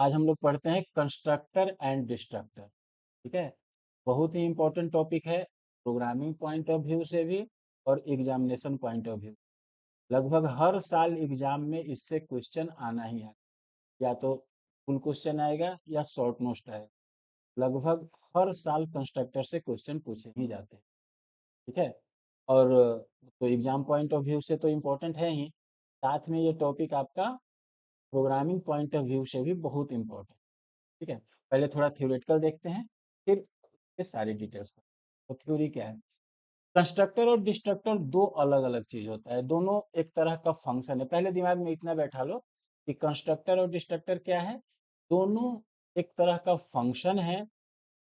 आज हम लोग पढ़ते हैं कंस्ट्रक्टर एंड डिस्ट्रक्टर। ठीक है, बहुत ही इंपॉर्टेंट टॉपिक है प्रोग्रामिंग पॉइंट ऑफ व्यू से भी और एग्जामिनेशन पॉइंट ऑफ व्यू। लगभग हर साल एग्जाम में इससे क्वेश्चन आना ही है, या तो फुल क्वेश्चन आएगा या शॉर्ट नोट आएगा। लगभग हर साल कंस्ट्रक्टर से क्वेश्चन पूछे ही जाते हैं। ठीक है, और तो एग्जाम पॉइंट ऑफ व्यू से तो इम्पोर्टेंट है ही, साथ में ये टॉपिक आपका प्रोग्रामिंग पॉइंट ऑफ व्यू से भी बहुत इंपॉर्टेंट। ठीक है, पहले थोड़ा थ्योरेटिकल देखते हैं, फिर ये सारी डिटेल्स पर। तो थ्योरी क्या है? कंस्ट्रक्टर और डिस्ट्रक्टर दो अलग अलग चीज होता है, दोनों एक तरह का फंक्शन है। पहले दिमाग में इतना बैठा लो कि कंस्ट्रक्टर और डिस्ट्रक्टर क्या है। दोनों एक तरह का फंक्शन है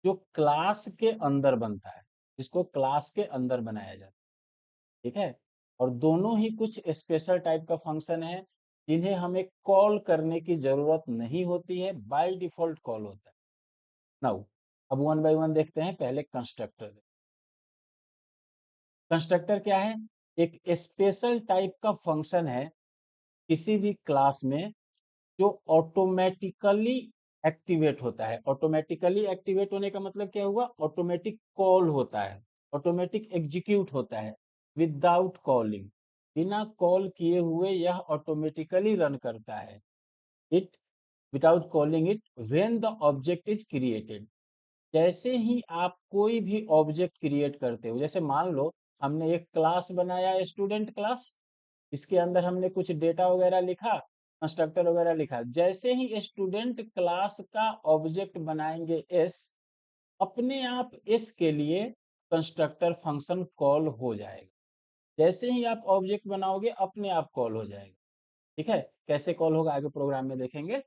जो क्लास के अंदर बनता है, जिसको क्लास के अंदर बनाया जाता है। ठीक है, और दोनों ही कुछ स्पेशल टाइप का फंक्शन है जिन्हें हमें कॉल करने की जरूरत नहीं होती है, बाय डिफॉल्ट कॉल होता है। नाउ अब वन बाय वन देखते हैं। पहले कंस्ट्रक्टर। कंस्ट्रक्टर क्या है? एक स्पेशल टाइप का फंक्शन है किसी भी क्लास में, जो ऑटोमेटिकली एक्टिवेट होता है। ऑटोमेटिकली एक्टिवेट होने का मतलब क्या हुआ? ऑटोमेटिक कॉल होता है, ऑटोमेटिक एग्जीक्यूट होता है विदाउट कॉलिंग। बिना कॉल किए हुए यह ऑटोमेटिकली रन करता है। It without calling it when the object is created. जैसे ही आप कोई भी ऑब्जेक्ट क्रिएट करते हो, जैसे मान लो हमने एक क्लास बनाया, स्टूडेंट क्लास, इसके अंदर हमने कुछ डेटा वगैरह लिखा, कंस्ट्रक्टर वगैरह लिखा। जैसे ही स्टूडेंट क्लास का ऑब्जेक्ट बनाएंगे एस, अपने आप एस के लिए कंस्ट्रक्टर फंक्शन कॉल हो जाएगा। जैसे ही आप ऑब्जेक्ट बनाओगे अपने आप कॉल हो जाएगा। ठीक है, कैसे कॉल होगा आगे प्रोग्राम में देखेंगे।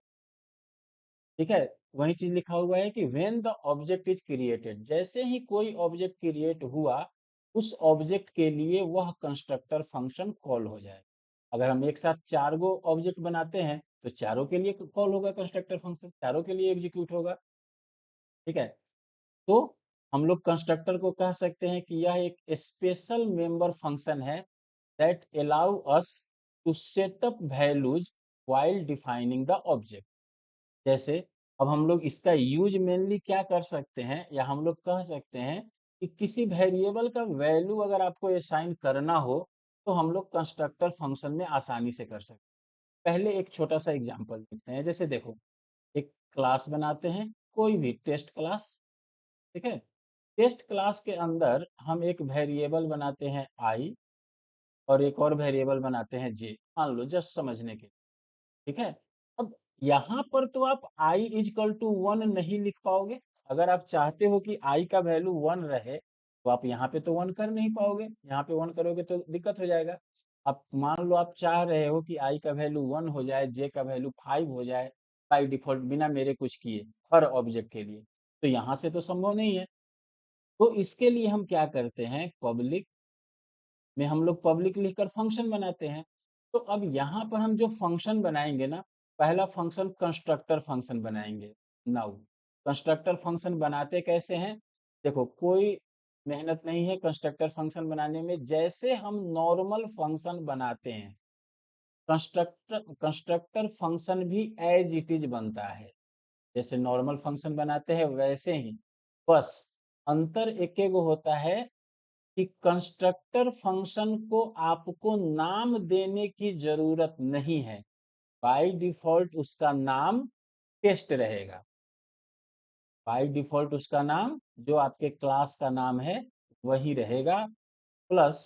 ठीक है, वही चीज लिखा हुआ है कि when the object is created, जैसे ही कोई ऑब्जेक्ट क्रिएट हुआ, उस ऑब्जेक्ट के लिए वह कंस्ट्रक्टर फंक्शन कॉल हो जाए। अगर हम एक साथ चार गो ऑब्जेक्ट बनाते हैं तो चारों के लिए कॉल होगा कंस्ट्रक्टर फंक्शन, चारों के लिए एग्जीक्यूट होगा। ठीक है, तो हम लोग कंस्ट्रक्टर को कह सकते हैं कि यह एक स्पेशल मेंबर फंक्शन है that allow us to set up values while defining the object. जैसे अब हम लोग इसका यूज मेनली क्या कर सकते हैं, या हम लोग कह सकते हैं कि किसी वेरिएबल का वैल्यू अगर आपको असाइन करना हो तो हम लोग कंस्ट्रक्टर फंक्शन में आसानी से कर सकते हैं। पहले एक छोटा सा एग्जांपल देखते हैं। जैसे देखो, एक क्लास बनाते हैं, कोई भी टेस्ट क्लास। ठीक है, टेस्ट क्लास के अंदर हम एक वेरिएबल बनाते हैं आई, और एक और वेरिएबल बनाते हैं जे, मान लो जस्ट समझने के लिए। ठीक है, अब यहाँ पर तो आप i इजकल टू 1 नहीं लिख पाओगे। अगर आप चाहते हो कि i का वैल्यू 1 रहे तो आप यहाँ पे तो 1 कर नहीं पाओगे, यहाँ पे 1 करोगे तो दिक्कत हो जाएगा। अब मान लो आप चाह रहे हो कि i का वैल्यू 1 हो जाए, j का वैल्यू 5 हो जाए बाई डिफॉल्ट, बिना मेरे कुछ किए, हर ऑब्जेक्ट के लिए, तो यहाँ से तो संभव नहीं है। तो इसके लिए हम क्या करते हैं, पब्लिक में हम लोग पब्लिक लिखकर फंक्शन बनाते हैं। तो अब यहाँ पर हम जो फंक्शन बनाएंगे ना, पहला फंक्शन कंस्ट्रक्टर फंक्शन बनाएंगे। नाउ कंस्ट्रक्टर फंक्शन बनाते कैसे हैं? देखो, कोई मेहनत नहीं है कंस्ट्रक्टर फंक्शन बनाने में। जैसे हम नॉर्मल फंक्शन बनाते हैं, कंस्ट्रक्टर कंस्ट्रक्टर फंक्शन भी एज इट इज बनता है। जैसे नॉर्मल फंक्शन बनाते हैं वैसे ही, बस अंतर एक एगो होता है कि कंस्ट्रक्टर फंक्शन को आपको नाम देने की जरूरत नहीं है। बाय डिफॉल्ट उसका नाम टेस्ट रहेगा। बाय डिफॉल्ट उसका नाम, जो आपके क्लास का नाम है, वही रहेगा। प्लस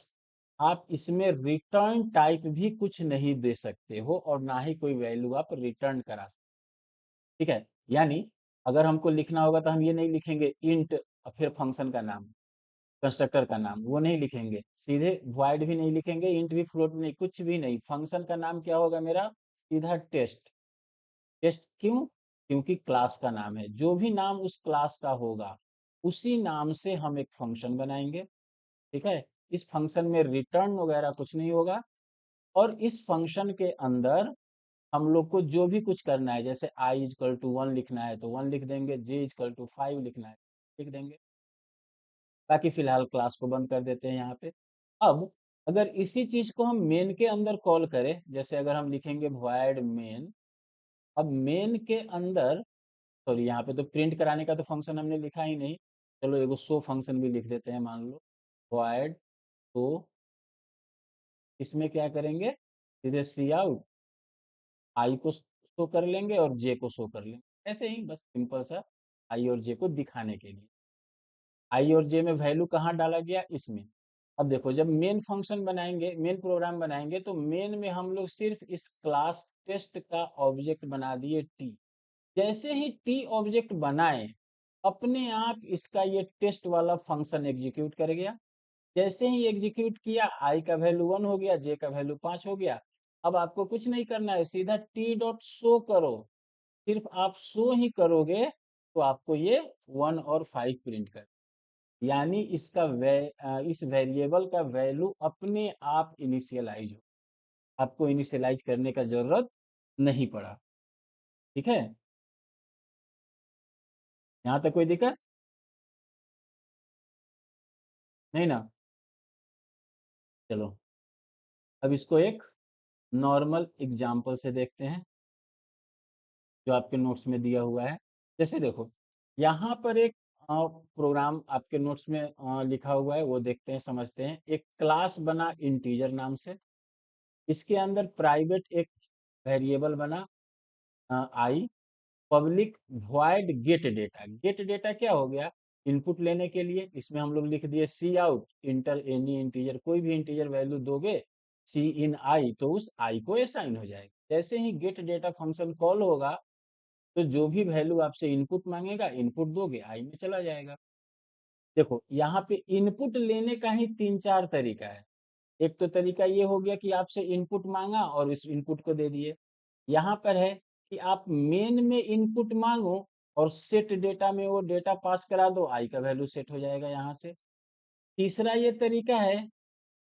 आप इसमें रिटर्न टाइप भी कुछ नहीं दे सकते हो, और ना ही कोई वैल्यू आप रिटर्न करा सकते। ठीक है, यानी अगर हमको लिखना होगा तो हम ये नहीं लिखेंगे इंट और फिर फंक्शन का नाम, कंस्ट्रक्टर का नाम, वो नहीं लिखेंगे। सीधे वॉइड भी नहीं लिखेंगे, इंट भी, फ्लोट भी नहीं, कुछ भी नहीं। फंक्शन का नाम क्या होगा मेरा? सीधा टेस्ट। टेस्ट क्यों? क्योंकि क्लास का नाम है। जो भी नाम उस क्लास का होगा उसी नाम से हम एक फंक्शन बनाएंगे। ठीक है, इस फंक्शन में रिटर्न वगैरह कुछ नहीं होगा। और इस फंक्शन के अंदर हम लोग को जो भी कुछ करना है, जैसे आई इजकल टू 1 लिखना है तो 1 लिख देंगे, जे इजकल टू 5 लिखना है लिख देंगे। ताकि फिलहाल क्लास को बंद कर देते हैं यहाँ पे। अब अगर इसी चीज को हम मेन के अंदर कॉल करें, जैसे अगर हम लिखेंगे void main, अब मेन के अंदर, सॉरी यहाँ पे तो प्रिंट कराने का तो फंक्शन हमने लिखा ही नहीं, चलो एगो शो फंक्शन भी लिख देते हैं, मान लो वॉइड। तो इसमें क्या करेंगे, सीधे सी आउट आई को शो कर लेंगे और जे को शो कर लेंगे, ऐसे ही बस सिंपल सा आई और जे को दिखाने के लिए। आई और जे में वैल्यू कहाँ डाला गया, इसमें। अब देखो जब मेन फंक्शन बनाएंगे, मेन प्रोग्राम बनाएंगे, तो मेन में हम लोग सिर्फ इस क्लास टेस्ट का ऑब्जेक्ट बना दिए टी। जैसे ही टी ऑब्जेक्ट बनाए, अपने आप इसका ये टेस्ट वाला फंक्शन एग्जीक्यूट कर गया। जैसे ही एग्जीक्यूट किया, आई का वैल्यू 1 हो गया, जे का वैल्यू 5 हो गया। अब आपको कुछ नहीं करना है, सीधा टी डॉट शो करो। सिर्फ आप शो ही करोगे तो आपको ये 1 और 5 प्रिंट कर, यानी इसका इस वेरिएबल का वैल्यू अपने आप इनिशियलाइज हो, आपको इनिशियलाइज करने का जरूरत नहीं पड़ा। ठीक है, यहाँ तक कोई दिक्कत नहीं ना? चलो अब इसको एक नॉर्मल एग्जाम्पल से देखते हैं, जो आपके नोट्स में दिया हुआ है। जैसे देखो यहाँ पर एक प्रोग्राम आपके नोट्स में लिखा हुआ है, वो देखते हैं, समझते हैं। एक क्लास बना इंटीजर नाम से, इसके अंदर प्राइवेट एक वेरिएबल बना आई, public void get data. Get data क्या हो गया, इनपुट लेने के लिए। इसमें हम लोग लिख दिए सी आउट इंटर एनी इंटीजर, कोई भी इंटीजर वैल्यू दोगे सी इन आई, तो उस आई को असाइन हो जाएगा। जैसे ही गेट डेटा फंक्शन कॉल होगा, तो जो भी वैल्यू आपसे इनपुट मांगेगा, इनपुट दोगे आई में चला जाएगा। देखो यहाँ पे इनपुट लेने का ही तीन चार तरीका है। एक तो तरीका ये हो गया कि आपसे इनपुट मांगा और इस इनपुट को दे दिए। यहाँ पर है कि आप मेन में इनपुट मांगो और सेट डेटा में वो डेटा पास करा दो, आई का वैल्यू सेट हो जाएगा यहाँ से। तीसरा ये तरीका है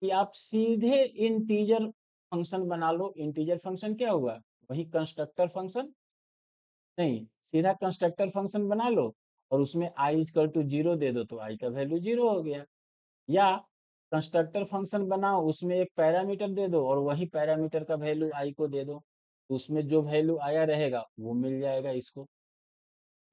कि आप सीधे इंटीजर फंक्शन बना लो। इंटीजर फंक्शन क्या हुआ, वही कंस्ट्रक्टर फंक्शन, नहीं, सीधा कंस्ट्रक्टर फंक्शन बना लो और उसमें आई इक्वल टू 0 दे दो, तो आई का वैल्यू 0 हो गया। या कंस्ट्रक्टर फंक्शन बनाओ, उसमें एक पैरामीटर दे दो और वही पैरामीटर का वैल्यू आई को दे दो, तो उसमें जो वैल्यू आया रहेगा वो मिल जाएगा इसको।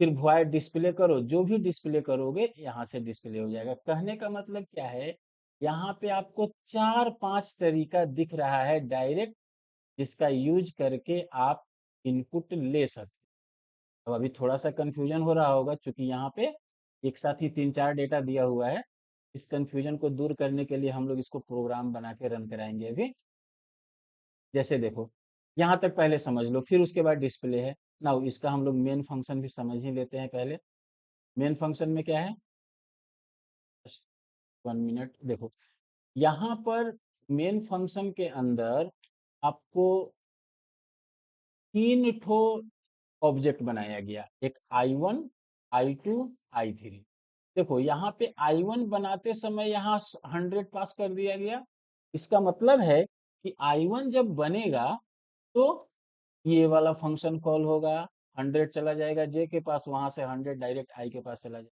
फिर वॉइड डिस्प्ले करो, जो भी डिस्प्ले करोगे यहाँ से डिस्प्ले हो जाएगा। कहने का मतलब क्या है, यहाँ पे आपको चार पांच तरीका दिख रहा है डायरेक्ट, जिसका यूज करके आप इनपुट ले सकते। अब अभी थोड़ा सा कंफ्यूजन हो रहा होगा, क्योंकि यहाँ पे एक साथ ही तीन चार डेटा दिया हुआ है। इस कंफ्यूजन को दूर करने के लिए हम लोग इसको प्रोग्राम बना के रन कराएंगे अभी। जैसे देखो यहाँ तक पहले समझ लो, फिर उसके बाद डिस्प्ले है ना। इसका हम लोग मेन फंक्शन भी समझ ही लेते हैं पहले। मेन फंक्शन में क्या है, 1 मिनट, देखो यहाँ पर मेन फंक्शन के अंदर आपको तीन ठो ऑब्जेक्ट बनाया गया, एक I1, I2, I3। देखो यहाँ पे I1 बनाते समय यहाँ 100 पास कर दिया गया। इसका मतलब है कि I1 जब बनेगा तो ये वाला फंक्शन कॉल होगा, 100 चला जाएगा जे के पास, वहां से 100 डायरेक्ट आई के पास चला जाएगा।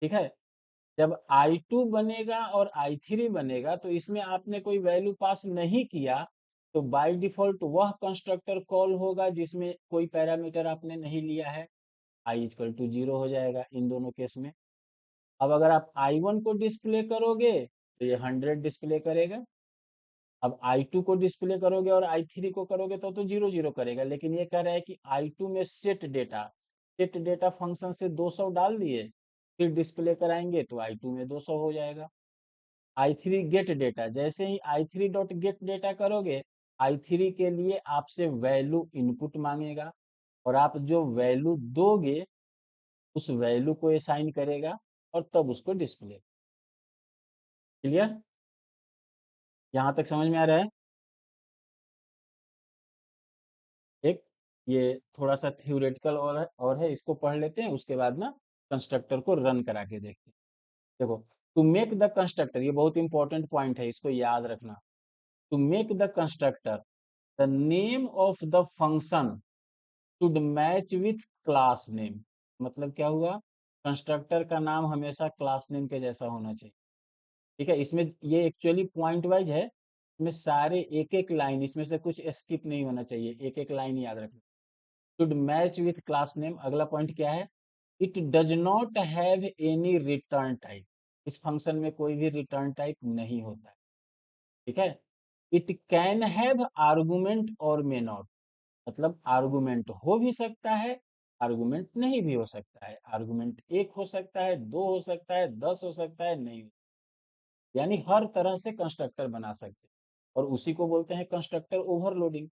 ठीक है, जब I2 बनेगा और I3 बनेगा, तो इसमें आपने कोई वैल्यू पास नहीं किया, तो बाय डिफॉल्ट वह कंस्ट्रक्टर कॉल होगा जिसमें कोई पैरामीटर आपने नहीं लिया है, आई इक्वल टू 0 हो जाएगा इन दोनों केस में। अब अगर आप I1 को डिस्प्ले करोगे तो ये 100 डिस्प्ले करेगा। अब I2 को डिस्प्ले करोगे और I3 को करोगे तो 0 0 करेगा। लेकिन ये कह रहा है कि I2 में सेट डेटा फंक्शन से 200 डाल दिए, फिर डिस्प्ले कराएंगे तो I2 में 200 हो जाएगा। I3 गेट डेटा, जैसे ही I3 डॉट गेट डेटा करोगे, I3 के लिए आपसे वैल्यू इनपुट मांगेगा और आप जो वैल्यू दोगे उस वैल्यू को असाइन करेगा और तब उसको डिस्प्ले। क्लियर, यहाँ तक समझ में आ रहा है? एक ये थोड़ा सा थ्योरेटिकल और है, इसको पढ़ लेते हैं, उसके बाद ना कंस्ट्रक्टर को रन करा के देखते हैं। देखो, टू मेक द कंस्ट्रक्टर, ये बहुत इंपॉर्टेंट पॉइंट है, इसको याद रखना। To make the constructor, the name of the function should match with class name. मतलब क्या हुआ, कंस्ट्रक्टर का नाम हमेशा क्लास नेम के जैसा होना चाहिए। ठीक है, इसमें ये एक्चुअली पॉइंट वाइज है, इसमें सारे एक एक लाइन, इसमें से कुछ स्किप नहीं होना चाहिए, एक एक लाइन याद रखना। Should match with class name. अगला पॉइंट क्या है? It does not have any return type. इस फंक्शन में कोई भी रिटर्न टाइप नहीं होता है। ठीक है। इट कैन हैव आर्गुमेंट और मे नॉट, मतलब आर्गुमेंट हो भी सकता है, आर्गुमेंट नहीं भी हो सकता है। आर्गुमेंट एक हो सकता है, दो हो सकता है, 10 हो सकता है, नहीं हो, यानी हर तरह से कंस्ट्रक्टर बना सकते हैं, और उसी को बोलते हैं कंस्ट्रक्टर ओवरलोडिंग।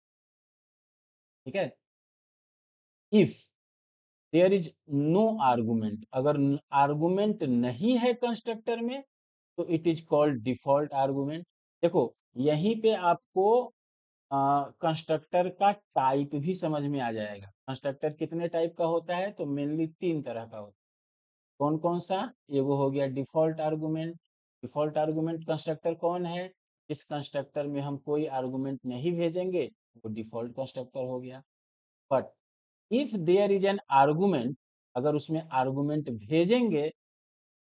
ठीक है। If there is no argument, अगर आर्गुमेंट नहीं है कंस्ट्रक्टर में, तो it is called default argument. देखो, यहीं पे आपको कंस्ट्रक्टर का टाइप भी समझ में आ जाएगा। कंस्ट्रक्टर कितने टाइप का होता है? तो मेनली तीन तरह का होता है। कौन कौन सा? एगो हो गया default argument. Default argument constructor कौन है? इस कंस्ट्रक्टर में हम कोई आर्गुमेंट नहीं भेजेंगे, वो डिफॉल्ट कंस्ट्रक्टर हो गया। But if there is an argument, अगर उसमें आर्गुमेंट भेजेंगे,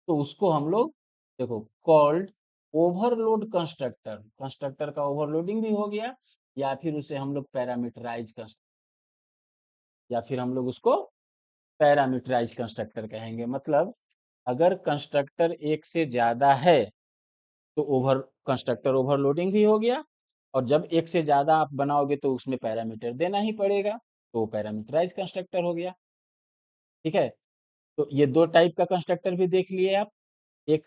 तो उसको हम लोग, देखो, कॉल्ड ओवरलोड कंस्ट्रक्टर। कंस्ट्रक्टर का ओवरलोडिंग भी हो गया, या फिर उसे हम लोग पैरामीटराइज कंस्ट्रक्टर, या फिर हम लोग उसको पैरामीटराइज कंस्ट्रक्टर कहेंगे। मतलब अगर कंस्ट्रक्टर एक से ज्यादा है, तो ओवर कंस्ट्रक्टर ओवरलोडिंग भी हो गया, और जब एक से ज्यादा आप बनाओगे तो उसमें पैरामीटर देना ही पड़ेगा, तो पैरामीटराइज कंस्ट्रक्टर हो गया। ठीक है। तो ये दो टाइप का कंस्ट्रक्टर भी देख लिए आप, एक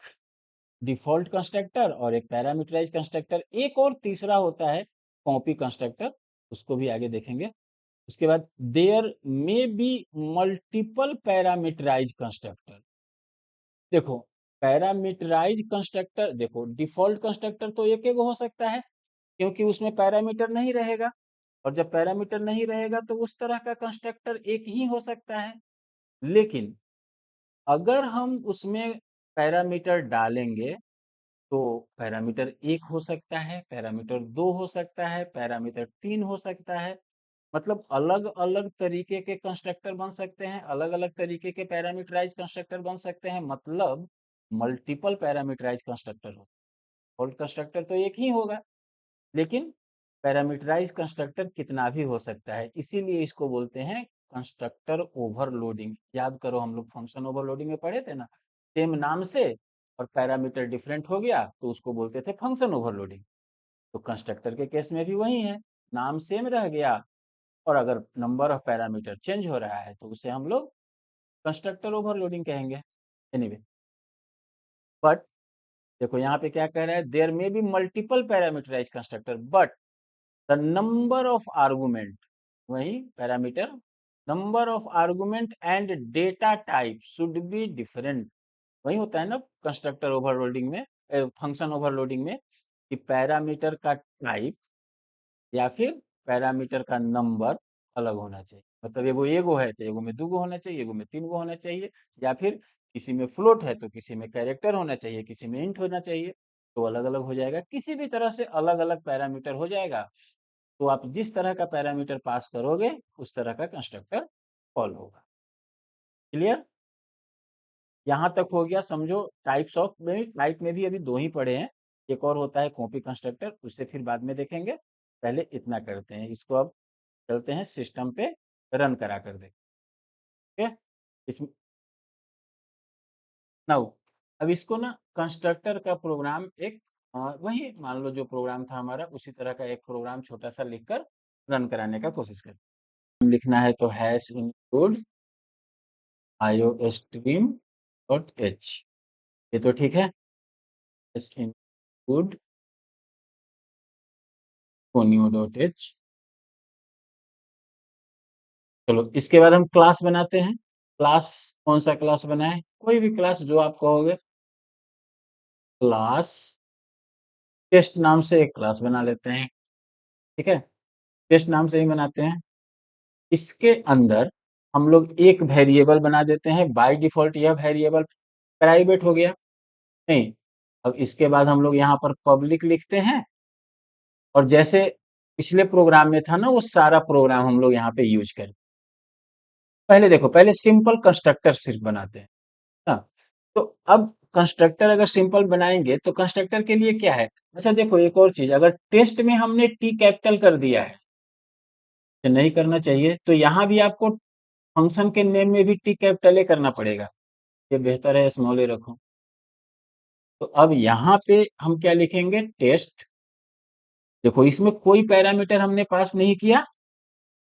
डिफॉल्ट कंस्ट्रक्टर और एक पैरामीटराइज कंस्ट्रक्टर। एक और तीसरा होता है कॉपी कंस्ट्रक्टर, उसको भी आगे देखेंगे। उसके बाद there may be multiple parameterize constructor. देखो, पैरामीटराइज कंस्ट्रक्टर, देखो डिफॉल्ट कंस्ट्रक्टर तो एक एक हो सकता है, क्योंकि उसमें पैरामीटर नहीं रहेगा, और जब पैरामीटर नहीं रहेगा तो उस तरह का कंस्ट्रक्टर एक ही हो सकता है। लेकिन अगर हम उसमें पैरामीटर डालेंगे, तो पैरामीटर एक हो सकता है, पैरामीटर दो हो सकता है, पैरामीटर तीन हो सकता है। मतलब अलग अलग तरीके के कंस्ट्रक्टर बन सकते हैं, अलग अलग तरीके के पैरामीटराइज कंस्ट्रक्टर बन सकते हैं। मतलब मल्टीपल पैरामीटराइज कंस्ट्रक्टर हो। डिफॉल्ट कंस्ट्रक्टर तो एक ही होगा, लेकिन पैरामीटराइज कंस्ट्रक्टर कितना भी हो सकता है, इसीलिए इसको बोलते हैं कंस्ट्रक्टर ओवरलोडिंग। याद करो, हम लोग फंक्शन ओवरलोडिंग में पढ़े थे ना, सेम नाम से और पैरामीटर डिफरेंट हो गया तो उसको बोलते थे फंक्शन ओवरलोडिंग। तो कंस्ट्रक्टर के केस में भी वही है, नाम सेम रह गया, और अगर नंबर ऑफ पैरामीटर चेंज हो रहा है, तो उसे हम लोग कंस्ट्रक्टर ओवरलोडिंग कहेंगे। एनीवे, बट देखो यहाँ पे क्या कह रहा है, there may be multiple parameterize constructor but the number of argument, वही parameter, number of argument and data type should be different. वही होता है ना कंस्ट्रक्टर ओवरलोडिंग में, फंक्शन ओवरलोडिंग में, कि पैरामीटर का टाइप या फिर पैरामीटर का नंबर अलग होना चाहिए। मतलब एगो एगो है तो एगो में दूगो होना चाहिए, एगो में तीन गो होना चाहिए, या फिर किसी में फ्लोट है तो किसी में कैरेक्टर होना चाहिए, किसी में इंट होना चाहिए, तो अलग अलग हो जाएगा। किसी भी तरह से अलग अलग पैरामीटर हो जाएगा, तो आप जिस तरह का पैरामीटर पास करोगे उस तरह का कंस्ट्रक्टर कॉल होगा। क्लियर? यहाँ तक हो गया, समझो। टाइप्स ऑफ में, टाइप में भी अभी दो ही पढ़े हैं, एक और होता है कॉपी कंस्ट्रक्टर, उससे फिर बाद में देखेंगे। पहले इतना करते हैं, इसको अब चलते हैं सिस्टम पे रन करा कर देखें। ठीक है। इसमें नाउ, अब इसको ना कंस्ट्रक्टर का प्रोग्राम एक, वही मान लो जो प्रोग्राम था हमारा, उसी तरह का एक प्रोग्राम छोटा सा लिखकर रन कराने का कोशिश करते हैं। लिखना है तो हैश इंक्लूड iostream.h, ये तो ठीक है। Hash include conio.h। चलो, इसके बाद हम क्लास बनाते हैं। क्लास, कौन सा क्लास बनाए? कोई भी क्लास जो आप कहोगे। क्लास टेस्ट नाम से एक क्लास बना लेते हैं। ठीक है, टेस्ट नाम से ही बनाते हैं। इसके अंदर हम लोग एक वेरिएबल बना देते हैं। बाय डिफॉल्ट यह वेरिएबल प्राइवेट हो गया। नहीं, अब इसके बाद हम लोग यहाँ पर पब्लिक लिखते हैं, और जैसे पिछले प्रोग्राम में था ना, वो सारा प्रोग्राम हम लोग यहाँ पे यूज करते हैं। पहले देखो, पहले सिंपल कंस्ट्रक्टर सिर्फ बनाते हैं ना। तो अब कंस्ट्रक्टर अगर सिंपल बनाएंगे तो कंस्ट्रक्टर के लिए क्या है? अच्छा देखो, एक और चीज, अगर टेस्ट में हमने टी कैपिटल कर दिया है, नहीं करना चाहिए, तो यहाँ भी आपको फंक्शन के नेम में भी टी कैपिटल ए करना पड़ेगा। ये बेहतर है स्मॉल ए रखो। तो अब यहाँ पे हम क्या लिखेंगे, टेस्ट। देखो इसमें कोई पैरामीटर हमने पास नहीं किया।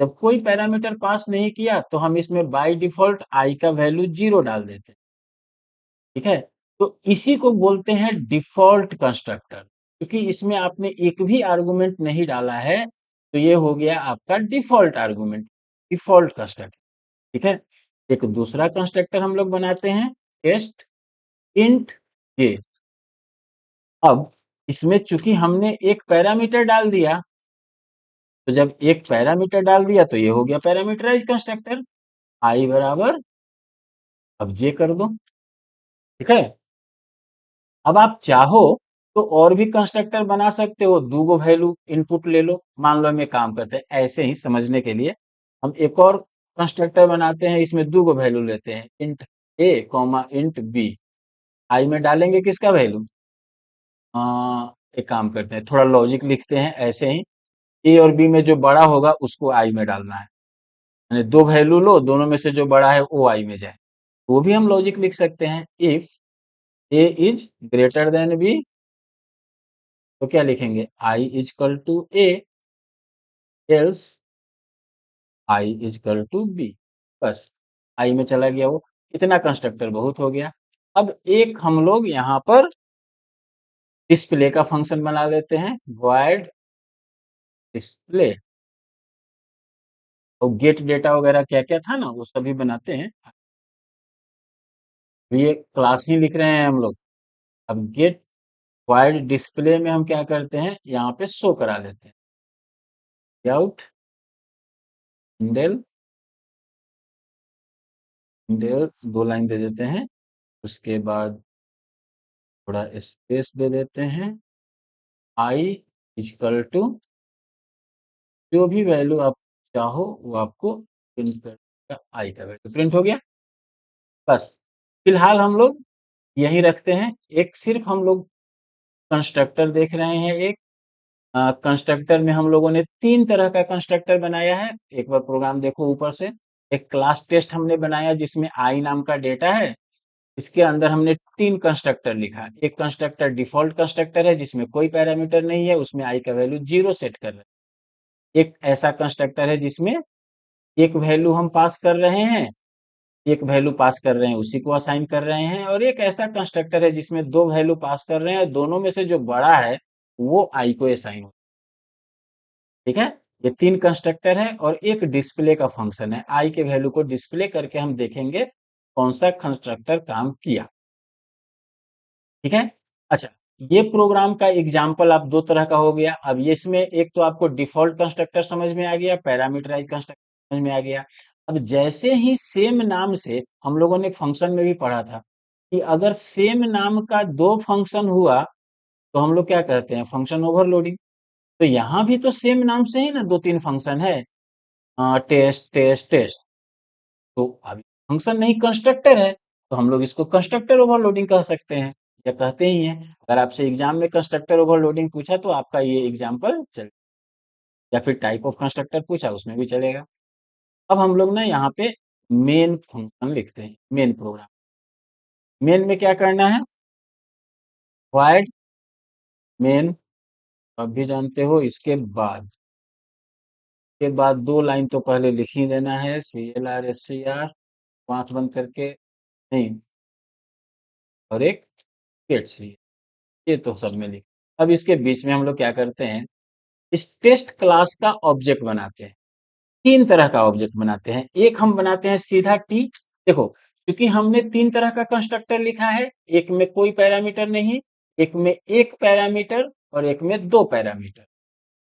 जब कोई पैरामीटर पास नहीं किया तो हम इसमें बाय डिफॉल्ट आई का वैल्यू 0 डाल देते हैं। ठीक है, तो इसी को बोलते हैं डिफॉल्ट कंस्ट्रक्टर। क्योंकि इसमें आपने एक भी आर्गुमेंट नहीं डाला है, तो ये हो गया आपका डिफॉल्ट आर्गुमेंट, डिफॉल्ट कंस्ट्रक्टर। ठीक है, एक दूसरा कंस्ट्रक्टर हम लोग बनाते हैं, टेस्ट इंट जे। अब इसमें चूंकि हमने एक पैरामीटर डाल दिया, तो जब एक पैरामीटर डाल दिया तो ये हो गया पैरामीटराइज कंस्ट्रक्टर, आई बराबर, अब जे कर दो। ठीक है, अब आप चाहो तो और भी कंस्ट्रक्टर बना सकते हो, दूगो वैल्यू इनपुट ले लो। मान लो हम ये काम करते हैं ऐसे ही समझने के लिए, हम एक और कंस्ट्रक्टर बनाते हैं, इसमें दूगो वैल्यू लेते हैं, इंट ए कॉमा इंट बी। आई में डालेंगे किसका वैल्यू, एक काम करते हैं, थोड़ा लॉजिक लिखते हैं ऐसे ही, ए और बी में जो बड़ा होगा उसको आई में डालना है। यानी दो वैल्यू लो, दोनों में से जो बड़ा है वो आई में जाए। वो भी हम लॉजिक लिख सकते हैं, if a is greater than b, तो क्या लिखेंगे, i equal to a, else i equal to b. बस आई में चला गया वो, इतना कंस्ट्रक्टर बहुत हो गया। अब एक हम लोग यहाँ पर डिस्प्ले का फंक्शन बना लेते हैं, void डिस्प्ले, और गेट डेटा वगैरह क्या क्या था ना वो सभी बनाते हैं। ये क्लास ही लिख रहे हैं हम लोग। अब गेट void डिस्प्ले में हम क्या करते हैं, यहाँ पे शो करा लेते हैं, आउट इंडेल, इंडेल दो लाइन दे देते हैं, उसके बाद थोड़ा स्पेस दे देते हैं, आई इजकल टू, जो भी वैल्यू आप चाहो वो आपको प्रिंट कर, आई का वैल्यू प्रिंट हो गया। बस फिलहाल हम लोग यही रखते हैं, एक सिर्फ हम लोग कंस्ट्रक्टर देख रहे हैं। एक कंस्ट्रक्टर में हम लोगों ने तीन तरह का कंस्ट्रक्टर बनाया है, एक बार प्रोग्राम देखो ऊपर से। एक क्लास टेस्ट हमने बनाया जिसमें आई नाम का डेटा है, इसके अंदर हमने तीन कंस्ट्रक्टर लिखा। एक कंस्ट्रक्टर डिफॉल्ट कंस्ट्रक्टर है जिसमें कोई पैरामीटर नहीं है, उसमें आई का वैल्यू 0 सेट कर रहे हैं। एक ऐसा कंस्ट्रक्टर है जिसमें एक वैल्यू हम पास कर रहे हैं, एक वैल्यू पास कर रहे हैं उसी को असाइन कर रहे हैं, और एक ऐसा कंस्ट्रक्टर है जिसमें दो वैल्यू पास कर रहे हैं और दोनों में से जो बड़ा है वो आई को असाइन हो। ठीक है, ये तीन कंस्ट्रक्टर है और एक डिस्प्ले का फंक्शन है, आई के वैल्यू को डिस्प्ले करके हम देखेंगे कौन सा कंस्ट्रक्टर काम किया। ठीक है, अच्छा, ये प्रोग्राम का एग्जाम्पल आप दो तरह का हो गया। अब ये इसमें एक तो आपको डिफॉल्ट कंस्ट्रक्टर समझ में आ गया, पैरामीटराइज कंस्ट्रक्टर समझ में आ गया। अब जैसे ही सेम नाम से, हम लोगों ने फंक्शन में भी पढ़ा था कि अगर सेम नाम का दो फंक्शन हुआ तो हम लोग क्या कहते हैं, फंक्शन ओवरलोडिंग। तो यहाँ भी तो सेम नाम से ही ना दो तीन फंक्शन है, टेस्ट टेस्ट टेस्ट, तो अभी फंक्शन नहीं कंस्ट्रक्टर है, तो हम लोग इसको कंस्ट्रक्टर ओवरलोडिंग कह सकते हैं, या कहते ही हैं। अगर आपसे एग्जाम में कंस्ट्रक्टर ओवरलोडिंग पूछा तो आपका ये एग्जाम्पल चल, या फिर टाइप ऑफ कंस्ट्रक्टर पूछा उसमें भी चलेगा। अब हम लोग ना यहाँ पे मेन फंक्शन लिखते हैं, मेन प्रोग्राम। मेन में क्या करना है, void मेन, अब भी जानते हो। इसके बाद दो लाइन तो पहले लिख ही देना है, CLR SCR, आंख बंद करके, नहीं, और एक गेट सी, ये तो सब में लिख। अब इसके बीच में हम लोग क्या करते हैं, इस टेस्ट क्लास का ऑब्जेक्ट बनाते हैं। तीन तरह का ऑब्जेक्ट बनाते हैं, एक हम बनाते हैं सीधा टी। देखो, क्योंकि हमने तीन तरह का कंस्ट्रक्टर लिखा है, एक में कोई पैरामीटर नहीं, एक में एक पैरामीटर, और एक में दो पैरामीटर,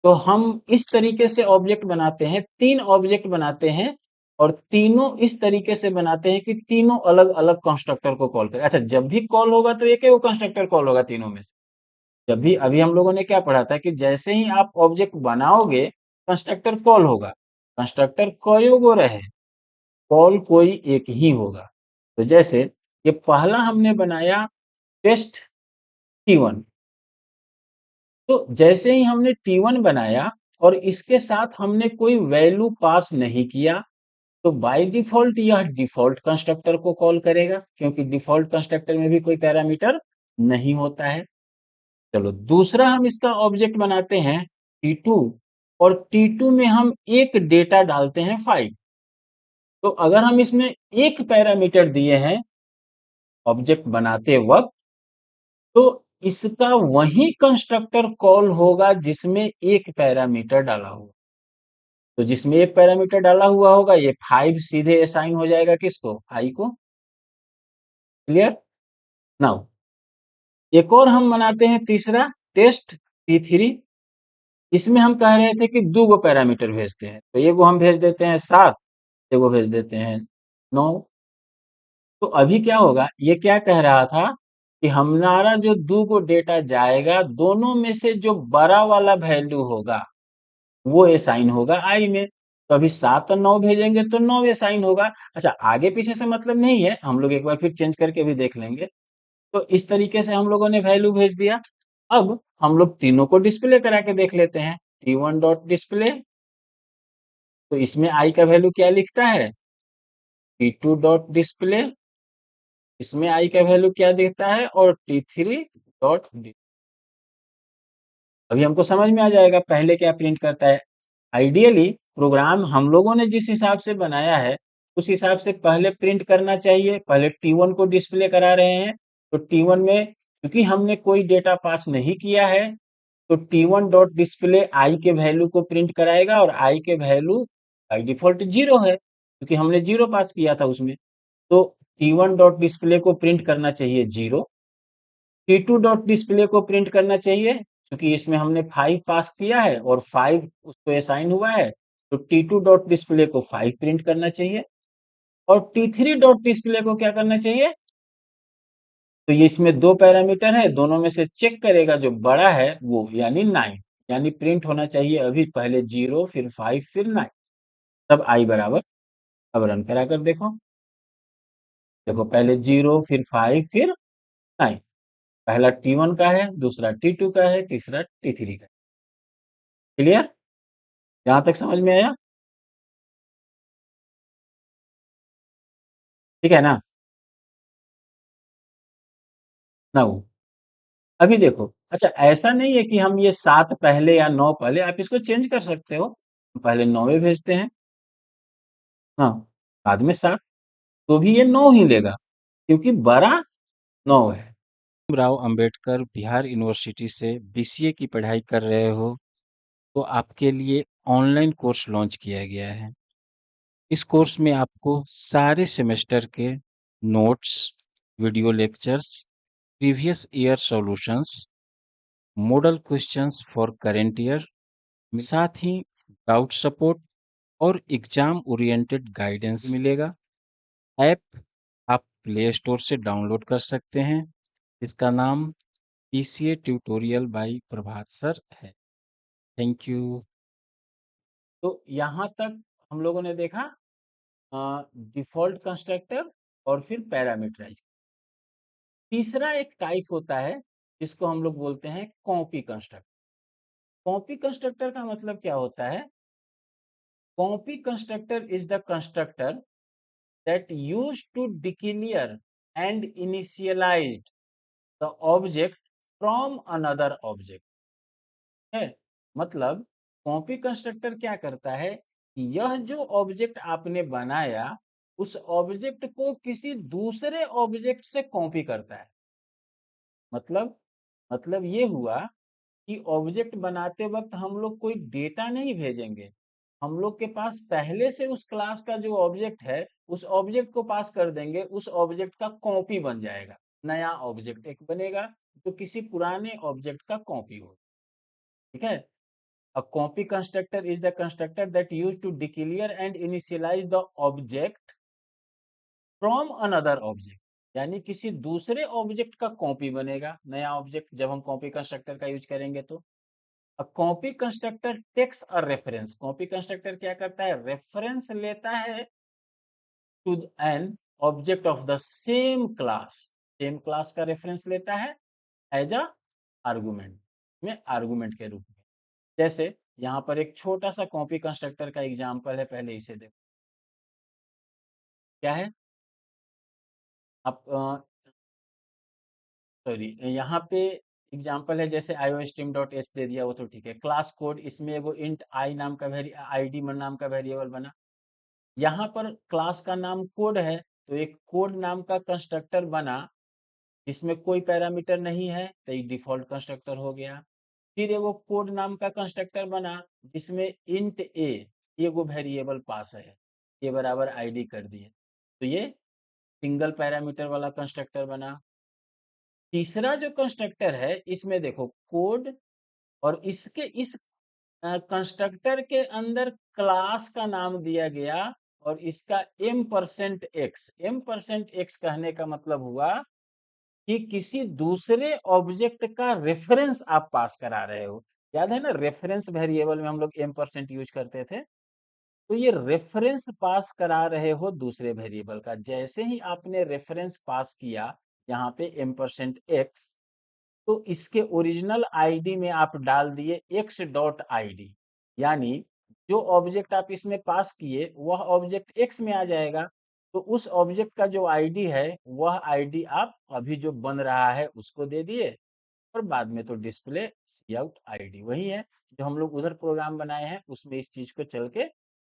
तो हम इस तरीके से ऑब्जेक्ट बनाते हैं, तीन ऑब्जेक्ट बनाते हैं, और तीनों इस तरीके से बनाते हैं कि तीनों अलग अलग कंस्ट्रक्टर को कॉल करें। अच्छा, जब भी कॉल होगा तो एक ही वो कंस्ट्रक्टर कॉल होगा तीनों में से। जब भी, अभी हम लोगों ने क्या पढ़ा था कि जैसे ही आप ऑब्जेक्ट बनाओगे कंस्ट्रक्टर कॉल होगा। कंस्ट्रक्टर कयोगो रहे, कॉल कोई एक ही होगा। तो जैसे ये पहला हमने बनाया टेस्ट T1, तो जैसे ही हमने T1 बनाया और इसके साथ हमने कोई वैल्यू पास नहीं किया, तो बाय डिफॉल्ट यह डिफॉल्ट कंस्ट्रक्टर को कॉल करेगा, क्योंकि डिफॉल्ट कंस्ट्रक्टर में भी कोई पैरामीटर नहीं होता है। चलो दूसरा हम इसका ऑब्जेक्ट बनाते हैं T2, और T2 में हम एक डेटा डालते हैं 5। तो अगर हम इसमें एक पैरामीटर दिए हैं ऑब्जेक्ट बनाते वक्त, तो इसका वही कंस्ट्रक्टर कॉल होगा जिसमें एक पैरामीटर डाला होगा। तो जिसमें एक पैरामीटर डाला हुआ होगा, ये 5 सीधे असाइन हो जाएगा किसको, आई को। क्लियर। नाउ एक और हम बनाते हैं तीसरा टेस्ट T3। इसमें हम कह रहे थे कि दो गो पैरामीटर भेजते हैं, तो एगो हम भेज देते हैं 7, एगो भेज देते हैं 9। तो अभी क्या होगा, ये क्या कह रहा था कि हमारा जो दो गो डेटा जाएगा, दोनों में से जो बड़ा वाला वैल्यू होगा वो असाइन होगा आई में। तो अभी 7 और 9 भेजेंगे तो 9 असाइन होगा। अच्छा, आगे पीछे से मतलब नहीं है, हम लोग एक बार फिर चेंज करके भी देख लेंगे। तो इस तरीके से हम लोगों ने वैल्यू भेज दिया। अब हम लोग तीनों को डिस्प्ले करा के देख लेते हैं। T1 डॉट डिस्प्ले, तो इसमें आई का वैल्यू क्या लिखता है, T2 डॉट डिस्प्ले, इसमें आई का वैल्यू क्या देता है, और T3 डॉट। अभी हमको समझ में आ जाएगा पहले क्या प्रिंट करता है। आइडियली प्रोग्राम हम लोगों ने जिस हिसाब से बनाया है, उस हिसाब से पहले प्रिंट करना चाहिए। पहले T1 को डिस्प्ले करा रहे हैं, तो T1 में क्योंकि हमने कोई डेटा पास नहीं किया है, तो T1 डॉट डिस्प्ले आई के वैल्यू को प्रिंट कराएगा, और आई के वैल्यू बाई डिफॉल्ट 0 है, क्योंकि हमने 0 पास किया था उसमें। तो T1 डॉट डिस्प्ले को प्रिंट करना चाहिए 0। T2 डॉट डिस्प्ले को प्रिंट करना चाहिए, क्योंकि इसमें हमने 5 पास किया है और 5 उसको असाइन हुआ है, तो T2 डॉट डिस्प्ले को 5 प्रिंट करना चाहिए। और T3 डॉट डिस्प्ले को क्या करना चाहिए, तो ये इसमें दो पैरामीटर है, दोनों में से चेक करेगा जो बड़ा है वो, यानी 9। यानी प्रिंट होना चाहिए अभी पहले 0 फिर 5 फिर 9, तब आई बराबर। अब रन करा कर देखो, देखो पहले 0 फिर 5 फिर 9। पहला T1 का है, दूसरा T2 का है, तीसरा T3 का है। क्लियर, यहां तक समझ में आया। ठीक है ना। ना वो अभी देखो, अच्छा ऐसा नहीं है कि हम ये 7 पहले या 9 पहले, आप इसको चेंज कर सकते हो। पहले 9 भेजते हैं, हाँ, बाद में 7, तो भी ये 9 ही लेगा, क्योंकि बड़ा 9 है। राव अंबेडकर बिहार यूनिवर्सिटी से बीसीए की पढ़ाई कर रहे हो, तो आपके लिए ऑनलाइन कोर्स लॉन्च किया गया है। इस कोर्स में आपको सारे सेमेस्टर के notes, video lectures, previous year solutions, model questions for current year, साथ ही डाउट सपोर्ट और एग्जाम ओरिएंटेड गाइडेंस मिलेगा। ऐप आप प्ले स्टोर से डाउनलोड कर सकते हैं। इसका नाम PCA tutorial by Prabhat sir है। Thank you. तो यहाँ तक हम लोगों ने देखा डिफॉल्ट कंस्ट्रक्टर और फिर पैरामीटराइज। तीसरा एक टाइप होता है जिसको हम लोग बोलते हैं कॉपी कंस्ट्रक्टर। कॉपी कंस्ट्रक्टर का मतलब क्या होता है, copy constructor is the constructor that used to declare and initialize the object from another object है। मतलब कॉपी कंस्ट्रक्टर क्या करता है, यह जो ऑब्जेक्ट आपने बनाया, उस ऑब्जेक्ट को किसी दूसरे ऑब्जेक्ट से कॉपी करता है। मतलब मतलब ये हुआ कि ऑब्जेक्ट बनाते वक्त हम लोग कोई डेटा नहीं भेजेंगे, हम लोग के पास पहले से उस क्लास का जो ऑब्जेक्ट है, उस ऑब्जेक्ट को पास कर देंगे, उस ऑब्जेक्ट का कॉपी बन जाएगा। नया ऑब्जेक्ट एक बनेगा जो किसी पुराने ऑब्जेक्ट का कॉपी हो। ठीक है। A copy constructor is the constructor that use to declare and initialise the object from another object, यानी किसी दूसरे ऑब्जेक्ट का कॉपी बनेगा, नया ऑब्जेक्ट जब हम कॉपी कंस्ट्रक्टर का यूज करेंगे तो। A copy constructor takes a reference, copy constructor क्या करता है, रेफरेंस लेता है to an object of the same class, same class का रेफरेंस लेता है एज अ आर्गुमेंट, में आर्गुमेंट के रूप में। जैसे यहाँ पर एक छोटा सा कॉपी कंस्ट्रक्टर का एग्जाम्पल है, पहले इसे देखो क्या है। आप सॉरी, यहाँ पे एग्जाम्पल है जैसे iostream.h दे दिया, वो तो ठीक है। क्लास कोड, इसमें वो इंट आई नाम का आईडी नाम का वेरिएबल बना। यहाँ पर क्लास का नाम कोड है, तो एक कोड नाम का कंस्ट्रक्टर बना जिसमें कोई पैरामीटर नहीं है, तो ये डिफॉल्ट कंस्ट्रक्टर हो गया। फिर एगो कोड नाम का कंस्ट्रक्टर बना जिसमें इंट ए एगो वेरिएबल पास है, ए बराबर आईडी कर दिए, तो ये सिंगल पैरामीटर वाला कंस्ट्रक्टर बना। तीसरा जो कंस्ट्रक्टर है इसमें देखो कोड, और इसके इस कंस्ट्रक्टर के अंदर क्लास का नाम दिया गया, और इसका m%x कहने का मतलब हुआ कि किसी दूसरे ऑब्जेक्ट का रेफरेंस आप पास करा रहे हो। याद है ना, रेफरेंस वेरिएबल में हम लोग m% यूज करते थे। तो ये रेफरेंस पास करा रहे हो दूसरे वेरिएबल का। जैसे ही आपने रेफरेंस पास किया यहाँ पे m%x, तो इसके ओरिजिनल आईडी में आप डाल दिए x.id, यानी जो ऑब्जेक्ट आप इसमें पास किए वह ऑब्जेक्ट x में आ जाएगा। तो उस ऑब्जेक्ट का जो आईडी है वह आईडी आप अभी जो बन रहा है उसको दे दिए, और बाद में तो डिस्प्ले आउट आईडी वही है जो हम लोग उधर प्रोग्राम बनाए हैं, उसमें इस चीज को चल के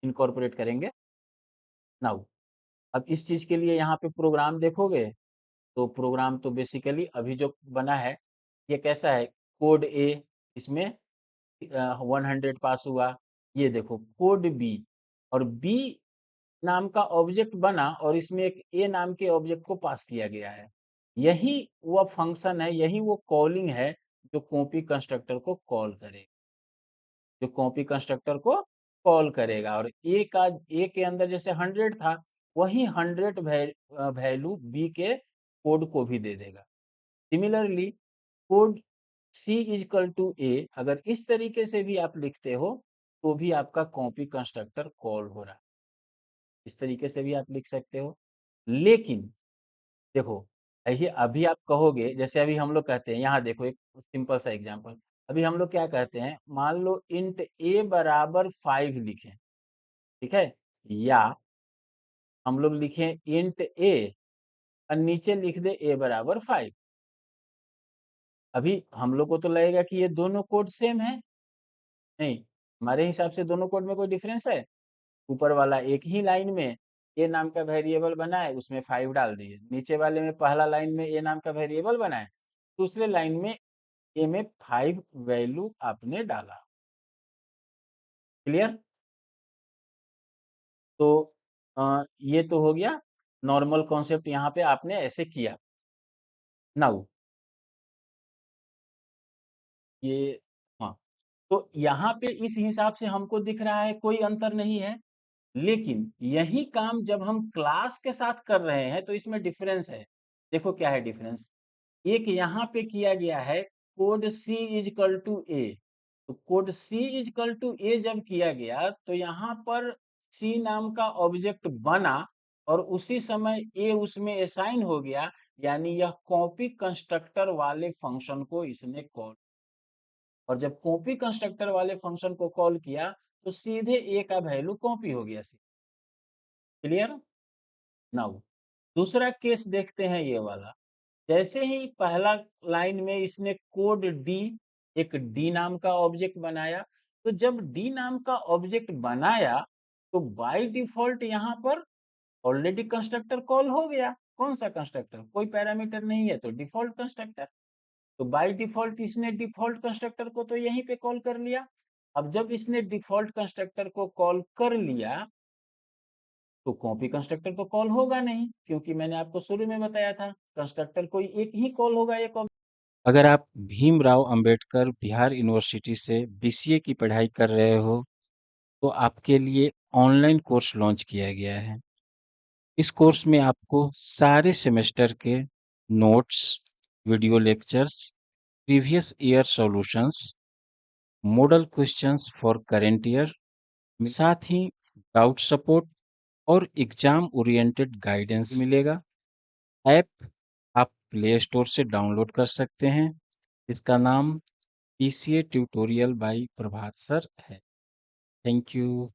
इनकॉर्पोरेट करेंगे नाउ। अब इस चीज के लिए यहाँ पे प्रोग्राम देखोगे, तो प्रोग्राम तो बेसिकली अभी जो बना है ये कैसा है, कोड ए, इसमें 100 पास हुआ। ये देखो कोड बी, और बी नाम का ऑब्जेक्ट बना और इसमें एक ए नाम के ऑब्जेक्ट को पास किया गया है। यही वो फंक्शन है, यही वो कॉलिंग है जो कॉपी कंस्ट्रक्टर को कॉल करे, जो कॉपी कंस्ट्रक्टर को कॉल करेगा। और ए के अंदर जैसे 100 था, वही 100 वैल्यू बी के कोड को भी दे देगा। Similarly code c equal to a, अगर इस तरीके से भी आप लिखते हो तो भी आपका कॉपी कंस्ट्रक्टर कॉल हो रहा है। इस तरीके से भी आप लिख सकते हो। लेकिन देखो, ये अभी आप कहोगे, जैसे अभी हम लोग कहते हैं, यहाँ देखो एक सिंपल सा एग्जांपल। अभी हम लोग क्या कहते हैं, मान लो इंट ए बराबर 5 लिखें, ठीक है, या हम लोग लिखें इंट ए और नीचे लिख दे ए बराबर 5। अभी हम लोग को तो लगेगा कि ये दोनों कोड सेम है, नहीं, हमारे हिसाब से दोनों कोड में कोई डिफरेंस है। ऊपर वाला एक ही लाइन में ए नाम का वेरिएबल बना है, उसमें 5 डाल दिए। नीचे वाले में पहला लाइन में ए नाम का वेरिएबल बना है, दूसरे लाइन में ए में 5 वैल्यू आपने डाला। क्लियर? तो ये तो हो गया नॉर्मल कॉन्सेप्ट, यहाँ पे आपने ऐसे किया। नाउ ये, हाँ, तो यहाँ पे इस हिसाब से हमको दिख रहा है कोई अंतर नहीं है। लेकिन यही काम जब हम क्लास के साथ कर रहे हैं तो इसमें डिफरेंस है। देखो क्या है डिफरेंस, एक यहाँ पे किया गया है कोड सी इजकल टू ए। तो कोड सी इजकल टू ए जब किया गया तो यहाँ पर सी नाम का ऑब्जेक्ट बना, और उसी समय ए उसमें असाइन हो गया, यानी यह कॉपी कंस्ट्रक्टर वाले फंक्शन को इसने कॉल। और जब कॉपी कंस्ट्रक्टर वाले फंक्शन को कॉल किया तो सीधे ए का वैल्यू कॉपी हो गया। क्लियर? नाउ दूसरा केस देखते हैं, ये वाला। जैसे ही पहला लाइन में इसने कोड डी, एक डी नाम का ऑब्जेक्ट बनाया, तो जब डी नाम का ऑब्जेक्ट बनाया तो बाय डिफॉल्ट यहाँ पर ऑलरेडी कंस्ट्रक्टर कॉल हो गया। कौन सा कंस्ट्रक्टर, कोई पैरामीटर नहीं है तो डिफॉल्ट कंस्ट्रक्टर। तो बाय डिफॉल्ट इसने डिफॉल्ट कंस्ट्रक्टर को तो यहीं पे कॉल कर लिया। अब जब इसने डिफॉल्ट कंस्ट्रक्टर को कॉल कर लिया तो कॉपी कंस्ट्रक्टर तो कॉल होगा नहीं, क्योंकि मैंने आपको शुरू में बताया था कंस्ट्रक्टर कोई एक ही कॉल होगा, एक। अगर आप भीमराव अंबेडकर बिहार यूनिवर्सिटी से बीसीए की पढ़ाई कर रहे हो तो आपके लिए ऑनलाइन कोर्स लॉन्च किया गया है। इस कोर्स में आपको सारे सेमेस्टर के notes, video lectures, previous year solutions, model questions for current year, साथ ही डाउट सपोर्ट और एग्जाम ओरिएंटेड गाइडेंस मिलेगा। ऐप आप प्ले स्टोर से डाउनलोड कर सकते हैं। इसका नाम PCA tutorial by Prabhat sir है। Thank you.